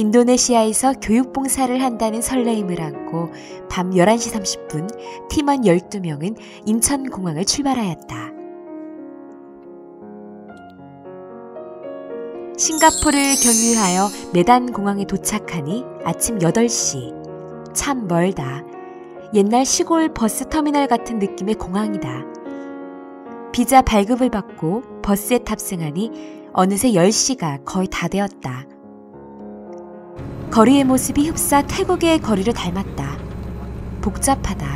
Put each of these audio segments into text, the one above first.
인도네시아에서 교육봉사를 한다는 설레임을 안고 밤 11시 30분 팀원 12명은 인천공항을 출발하였다. 싱가포르를 경유하여 메단 공항에 도착하니 아침 8시. 참 멀다. 옛날 시골 버스 터미널 같은 느낌의 공항이다. 비자 발급을 받고 버스에 탑승하니 어느새 10시가 거의 다 되었다. 거리의 모습이 흡사 태국의 거리를 닮았다. 복잡하다.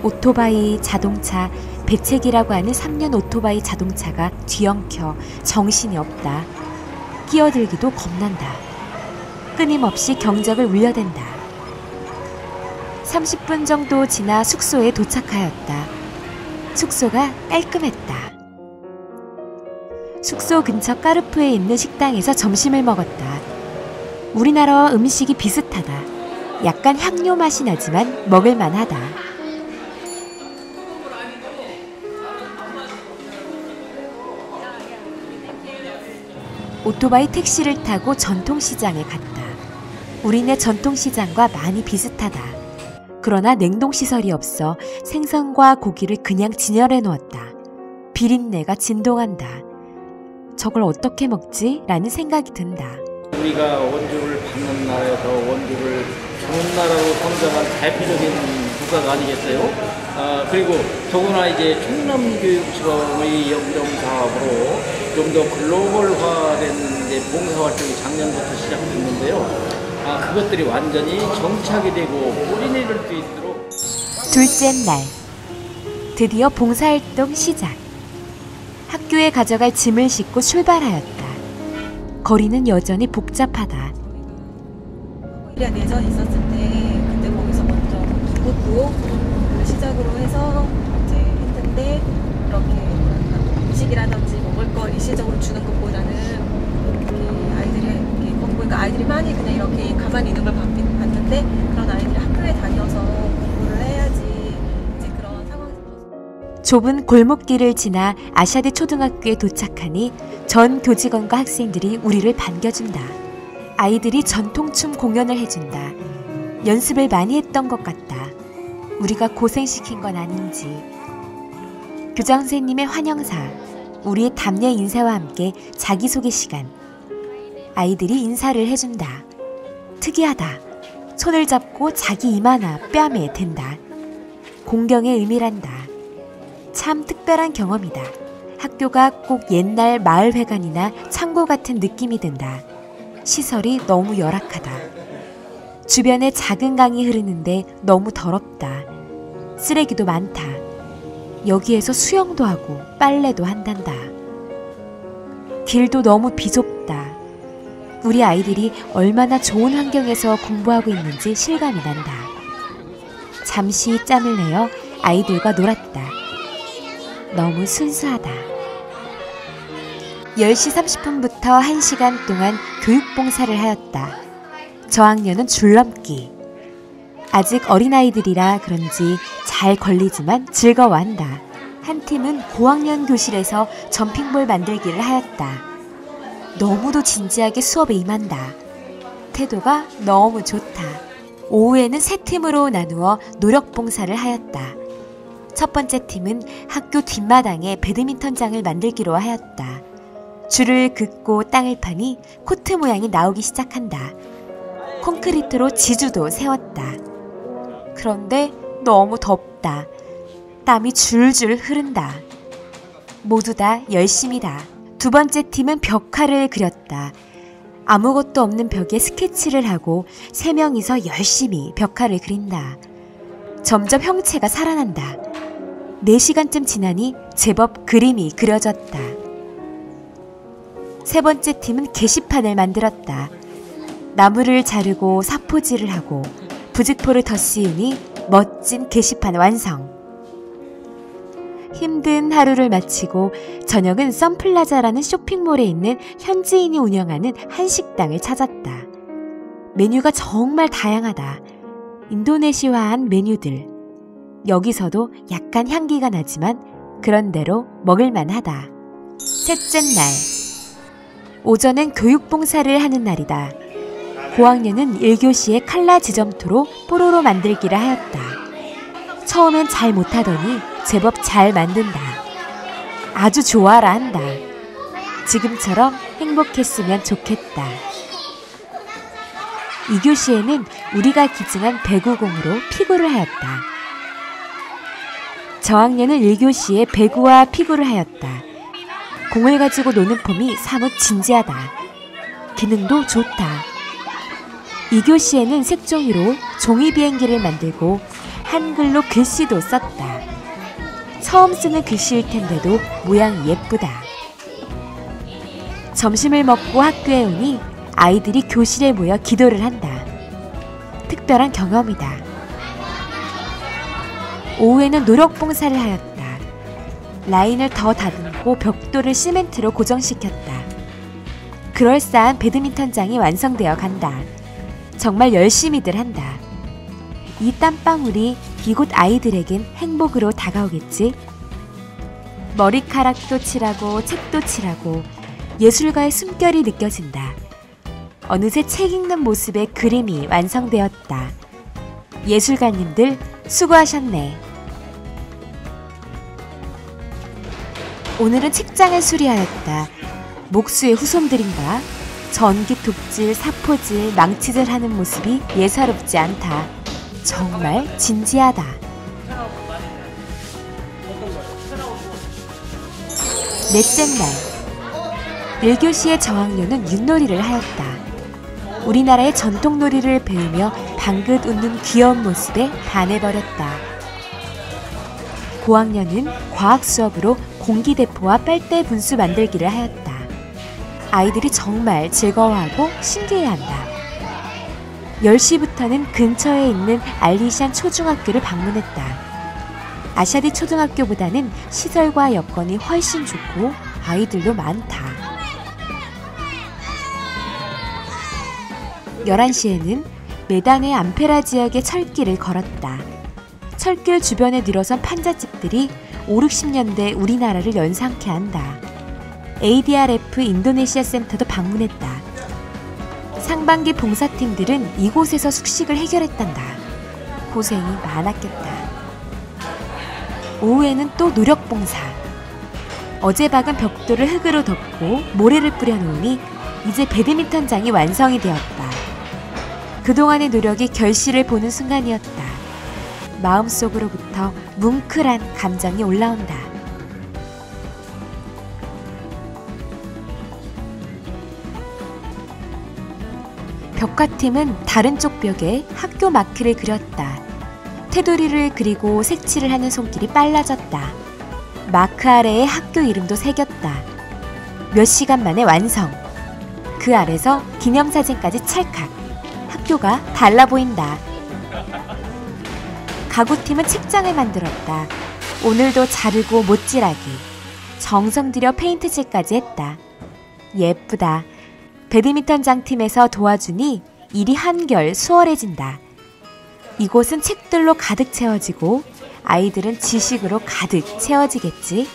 오토바이, 자동차, 배책이라고 하는 3년 오토바이 자동차가 뒤엉켜 정신이 없다. 끼어들기도 겁난다. 끊임없이 경적을 울려댄다. 30분 정도 지나 숙소에 도착하였다. 숙소가 깔끔했다. 숙소 근처 까르푸에 있는 식당에서 점심을 먹었다. 우리나라와 음식이 비슷하다. 약간 향료 맛이 나지만 먹을만하다. 오토바이 택시를 타고 전통시장에 갔다. 우리네 전통시장과 많이 비슷하다. 그러나 냉동시설이 없어 생선과 고기를 그냥 진열해 놓았다. 비린내가 진동한다. 저걸 어떻게 먹지? 라는 생각이 든다. 우리가 원주를 받는 나라에서 원주를 좋은 나라로 성장한 대표적인 국가가 아니겠어요? 그리고 더구나 이제 충남교육시범의 영정사업으로 좀 더 글로벌화된 이제 봉사활동이 작년부터 시작됐는데요. 그것들이 완전히 정착이 되고 뿌리내릴 수 있도록. 둘째 날, 드디어 봉사활동 시작. 학교에 가져갈 짐을 싣고 출발하였다. 거리는 여전히 복잡하다. 우리가 내전 있었을 때 그때 거기서 먼저 기부구를 시작으로 해서 이제 했는데 이렇게 음식이라든지 먹을 거 일시적으로 주는 것보다는 아이들이 이렇게 거기 보니까 아이들이 많이 그냥 이렇게 가만히 있는 걸 봤는데 그런 아이들이 학교에 다녀서 공부를 해야지 이제 그런 상황에서. 좁은 골목길을 지나 아샤드 초등학교에 도착하니 전 교직원과 학생들이 우리를 반겨준다. 아이들이 전통춤 공연을 해준다. 연습을 많이 했던 것 같다. 우리가 고생시킨 건 아닌지. 교장 선생님의 환영사, 우리의 담례 인사와 함께 자기소개 시간. 아이들이 인사를 해준다. 특이하다. 손을 잡고 자기 이마나 뺨에 댄다. 공경의 의미란다. 참 특별한 경험이다. 학교가 꼭 옛날 마을회관이나 창고 같은 느낌이 든다. 시설이 너무 열악하다. 주변에 작은 강이 흐르는데 너무 더럽다. 쓰레기도 많다. 여기에서 수영도 하고 빨래도 한단다. 길도 너무 비좁다. 우리 아이들이 얼마나 좋은 환경에서 공부하고 있는지 실감이 난다. 잠시 짬을 내어 아이들과 놀았다. 너무 순수하다. 10시 30분부터 1시간 동안 교육봉사를 하였다. 저학년은 줄넘기. 아직 어린아이들이라 그런지 잘 걸리지만 즐거워한다. 한 팀은 고학년 교실에서 점핑볼 만들기를 하였다. 너무도 진지하게 수업에 임한다. 태도가 너무 좋다. 오후에는 세 팀으로 나누어 노력봉사를 하였다. 첫 번째 팀은 학교 뒷마당에 배드민턴장을 만들기로 하였다. 줄을 긋고 땅을 파니 코트 모양이 나오기 시작한다. 콘크리트로 지주도 세웠다. 그런데 너무 덥다. 땀이 줄줄 흐른다. 모두 다 열심이다. 두 번째 팀은 벽화를 그렸다. 아무것도 없는 벽에 스케치를 하고 3명이서 열심히 벽화를 그린다. 점점 형체가 살아난다. 4시간쯤 지나니 제법 그림이 그려졌다. 세 번째 팀은 게시판을 만들었다. 나무를 자르고 사포질을 하고 부직포를 더 씌우니 멋진 게시판 완성. 힘든 하루를 마치고 저녁은 선플라자라는 쇼핑몰에 있는 현지인이 운영하는 한식당을 찾았다. 메뉴가 정말 다양하다. 인도네시아한 메뉴들. 여기서도 약간 향기가 나지만 그런대로 먹을만하다. 셋째 날. 오전엔 교육봉사를 하는 날이다. 고학년은 1교시에 칼라 지점토로 뽀로로 만들기를 하였다. 처음엔 잘 못하더니 제법 잘 만든다. 아주 좋아라 한다. 지금처럼 행복했으면 좋겠다. 2교시에는 우리가 기증한 배구공으로 피구를 하였다. 저학년은 1교시에 배구와 피구를 하였다. 공을 가지고 노는 폼이 사뭇 진지하다. 기능도 좋다. 2교시에는 색종이로 종이 비행기를 만들고 한글로 글씨도 썼다. 처음 쓰는 글씨일 텐데도 모양이 예쁘다. 점심을 먹고 학교에 오니 아이들이 교실에 모여 기도를 한다. 특별한 경험이다. 오후에는 노력봉사를 하였다. 라인을 더 다듬고 벽돌을 시멘트로 고정시켰다. 그럴싸한 배드민턴장이 완성되어 간다. 정말 열심히들 한다. 이 땀방울이 이곳 아이들에겐 행복으로 다가오겠지? 머리카락도 칠하고 책도 칠하고 예술가의 숨결이 느껴진다. 어느새 책 읽는 모습의 그림이 완성되었다. 예술가님들 수고하셨네. 오늘은 책장을 수리하였다. 목수의 후손들인가? 전기 톱질, 사포질, 망치질 하는 모습이 예사롭지 않다. 정말 진지하다. 넷째 날, 1교시의 저학년은 윷놀이를 하였다. 우리나라의 전통놀이를 배우며 방긋 웃는 귀여운 모습에 반해버렸다. 고학년은 과학 수업으로 공기대포와 빨대 분수 만들기를 하였다. 아이들이 정말 즐거워하고 신기해한다. 10시부터는 근처에 있는 알리샨 초중학교를 방문했다. 아샤디 초등학교보다는 시설과 여건이 훨씬 좋고 아이들도 많다. 11시에는 메단의 암페라 지역의 철길을 걸었다. 철길 주변에 늘어선 판잣집들이 5, 60년대 우리나라를 연상케 한다. ADRF 인도네시아 센터도 방문했다. 상반기 봉사팀들은 이곳에서 숙식을 해결했단다. 고생이 많았겠다. 오후에는 또 노력봉사. 어제 박은 벽돌을 흙으로 덮고 모래를 뿌려놓으니 이제 배드민턴장이 완성이 되었다. 그동안의 노력이 결실을 보는 순간이었다. 마음속으로부터 뭉클한 감정이 올라온다. 벽화팀은 다른 쪽 벽에 학교 마크를 그렸다. 테두리를 그리고 색칠을 하는 손길이 빨라졌다. 마크 아래에 학교 이름도 새겼다. 몇 시간 만에 완성. 그 아래서 기념사진까지 찰칵. 학교가 달라 보인다. 가구팀은 책장을 만들었다. 오늘도 자르고 못질하기. 정성 들여 페인트칠까지 했다. 예쁘다. 배드민턴장 팀에서 도와주니 일이 한결 수월해진다. 이곳은 책들로 가득 채워지고 아이들은 지식으로 가득 채워지겠지.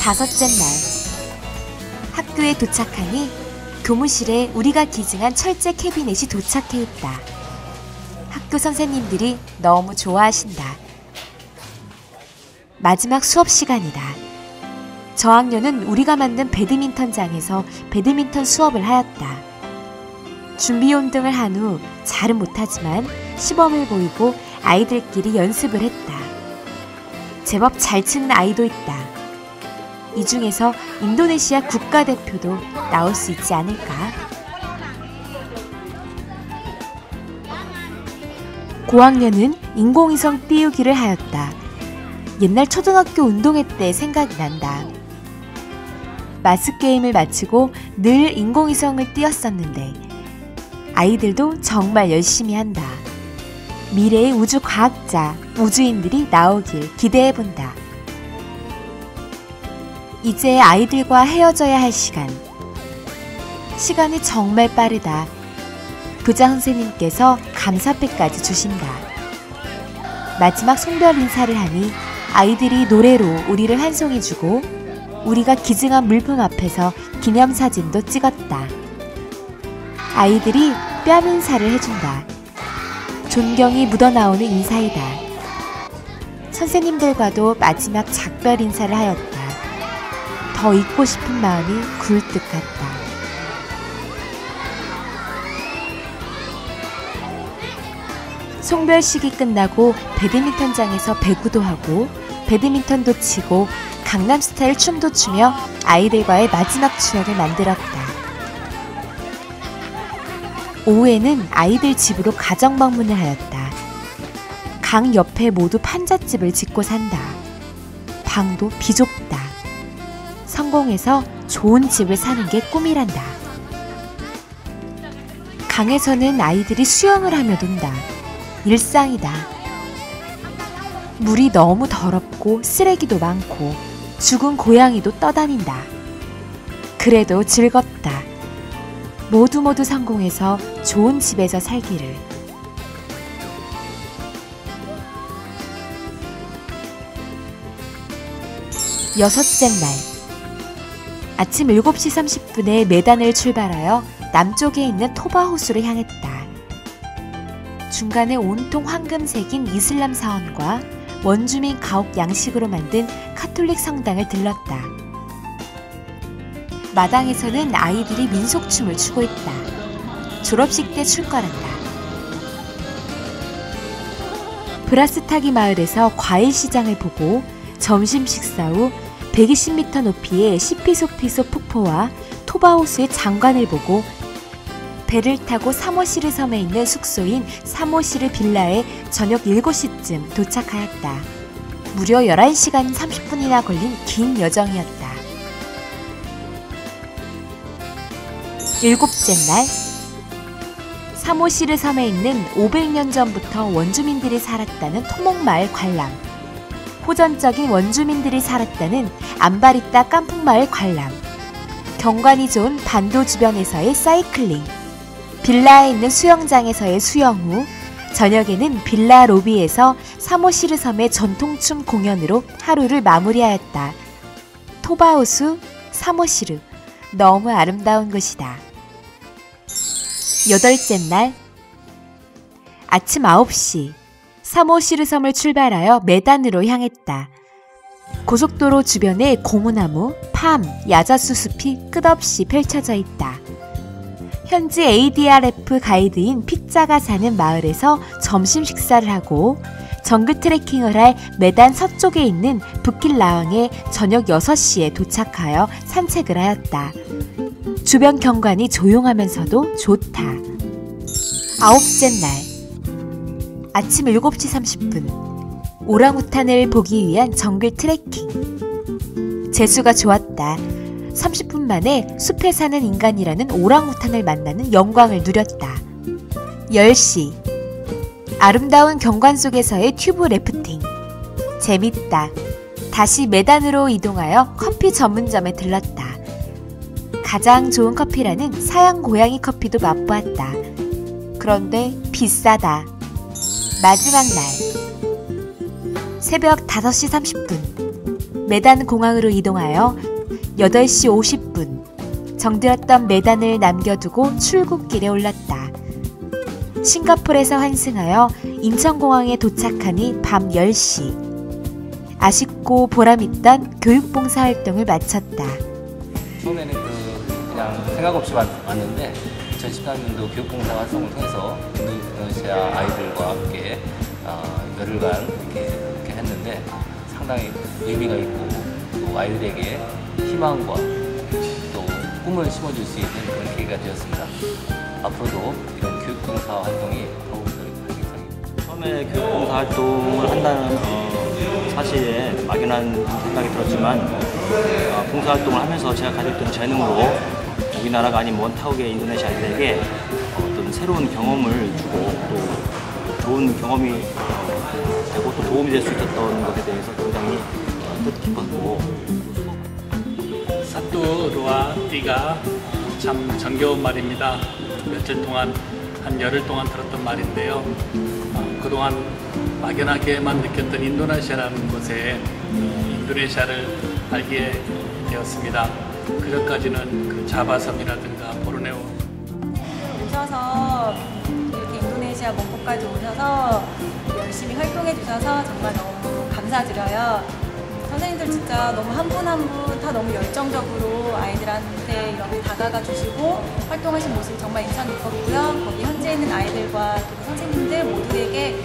다섯째 날, 학교에 도착하니 교무실에 우리가 기증한 철제 캐비넷이 도착해 있다. 학교 선생님들이 너무 좋아하신다. 마지막 수업 시간이다. 저학년은 우리가 만든 배드민턴장에서 배드민턴 수업을 하였다. 준비운 등을 한 후 잘은 못하지만 시범을 보이고 아이들끼리 연습을 했다. 제법 잘 치는 아이도 있다. 이 중에서 인도네시아 국가대표도 나올 수 있지 않을까? 고학년은 인공위성 띄우기를 하였다. 옛날 초등학교 운동회 때 생각이 난다. 마스게임을 마치고 늘 인공위성을 띄웠었는데 아이들도 정말 열심히 한다. 미래의 우주과학자, 우주인들이 나오길 기대해본다. 이제 아이들과 헤어져야 할 시간. 시간이 정말 빠르다. 부장 선생님께서 감사패까지 주신다. 마지막 송별 인사를 하니 아이들이 노래로 우리를 환송해주고 우리가 기증한 물품 앞에서 기념사진도 찍었다. 아이들이 뺨 인사를 해준다. 존경이 묻어나오는 인사이다. 선생님들과도 마지막 작별 인사를 하였다. 더 잊고 싶은 마음이 굴뚝 같다. 송별식이 끝나고 배드민턴장에서 배구도 하고 배드민턴도 치고 강남스타일 춤도 추며 아이들과의 마지막 추억을 만들었다. 오후에는 아이들 집으로 가정 방문을 하였다. 강 옆에 모두 판잣집을 짓고 산다. 방도 비좁다. 성공해서 좋은 집을 사는 게 꿈이란다. 강에서는 아이들이 수영을 하며 논다. 일상이다. 물이 너무 더럽고 쓰레기도 많고 죽은 고양이도 떠다닌다. 그래도 즐겁다. 모두 성공해서 좋은 집에서 살기를. 여섯째 날 아침 7시 30분에 메단을 출발하여 남쪽에 있는 토바 호수를 향했다. 중간에 온통 황금색인 이슬람 사원과 원주민 가옥 양식으로 만든 카톨릭 성당을 들렀다. 마당에서는 아이들이 민속춤을 추고 있다. 졸업식 때 출 거란다. 브라스타기 마을에서 과일시장을 보고 점심 식사 후 120m 높이의 시피소피소 폭포와 토바호수의 장관을 보고 배를 타고 사모시르 섬에 있는 숙소인 사모시르 빌라에 저녁 7시쯤 도착하였다. 무려 11시간 30분이나 걸린 긴 여정이었다. 7째 날 사모시르 섬에 있는 500년 전부터 원주민들이 살았다는 토목마을 관람, 호전적인 원주민들이 살았다는 안바리따 깐풍마을 관람, 경관이 좋은 반도 주변에서의 사이클링, 빌라에 있는 수영장에서의 수영 후 저녁에는 빌라 로비에서 사모시르 섬의 전통춤 공연으로 하루를 마무리하였다. 토바호수 사모시르, 너무 아름다운 곳이다. 8째 날 아침 9시 사모시르 섬을 출발하여 메단으로 향했다. 고속도로 주변에 고무나무, 팜, 야자수 숲이 끝없이 펼쳐져 있다. 현지 ADRF 가이드인 피자가 사는 마을에서 점심 식사를 하고 정글 트레킹을 할 메단 서쪽에 있는 부킷라왕에 저녁 6시에 도착하여 산책을 하였다. 주변 경관이 조용하면서도 좋다. 9째 날 아침 7시 30분 오랑우탄을 보기 위한 정글 트레킹. 재수가 좋았다. 30분 만에 숲에 사는 인간이라는 오랑우탄을 만나는 영광을 누렸다. 10시 아름다운 경관 속에서의 튜브 래프팅. 재밌다. 다시 메단으로 이동하여 커피 전문점에 들렀다. 가장 좋은 커피라는 사양 고양이 커피도 맛보았다. 그런데 비싸다. 마지막 날 새벽 5시 30분 메단 공항으로 이동하여 8시 50분 정들었던 메단을 남겨두고 출국길에 올랐다. 싱가포르에서 환승하여 인천공항에 도착하니 밤 10시. 아쉽고 보람있던 교육봉사 활동을 마쳤다. 처음에는 그냥 생각 없이 왔는데 2013년도 교육봉사 활동을 통해서 인도네시아 아이들과 함께 열흘간 이렇게 했는데 상당히 의미가 있고 또 아이들에게 희망과 또 꿈을 심어줄 수 있는 그런 계기가 되었습니다. 앞으로도 이런 교육봉사 활동이 더욱 더 활기차게. 처음에 교육봉사 활동을 한다는 사실에 막연한 생각이 들었지만 봉사활동을 하면서 제가 가졌던 재능으로 우리나라가 아닌 먼 타국의 인도네시아 아이들에게 어떤 새로운 경험을 주고 또 좋은 경험이 되고 또 도움이 될 수 있었던 것에 대해서 굉장히 뜻깊었고 사투르와 띠가 참 정겨운 말입니다. 며칠 동안 한 열흘 동안 들었던 말인데요. 그동안 막연하게만 느꼈던 인도네시아라는 곳에 인도네시아를 알게 되었습니다. 그전까지는 그 자바섬이라든가 보르네오 오셔서 이렇게 인도네시아 몽고까지 오셔서 열심히 활동해 주셔서 정말 너무 감사드려요. 선생님들 진짜 너무 한 분 한 분 다 너무 열정적으로 아이들한테 이렇게 다가가 주시고 활동하신 모습이 정말 인상 깊었고요. 거기 현재 있는 아이들과 또 선생님들 모두에게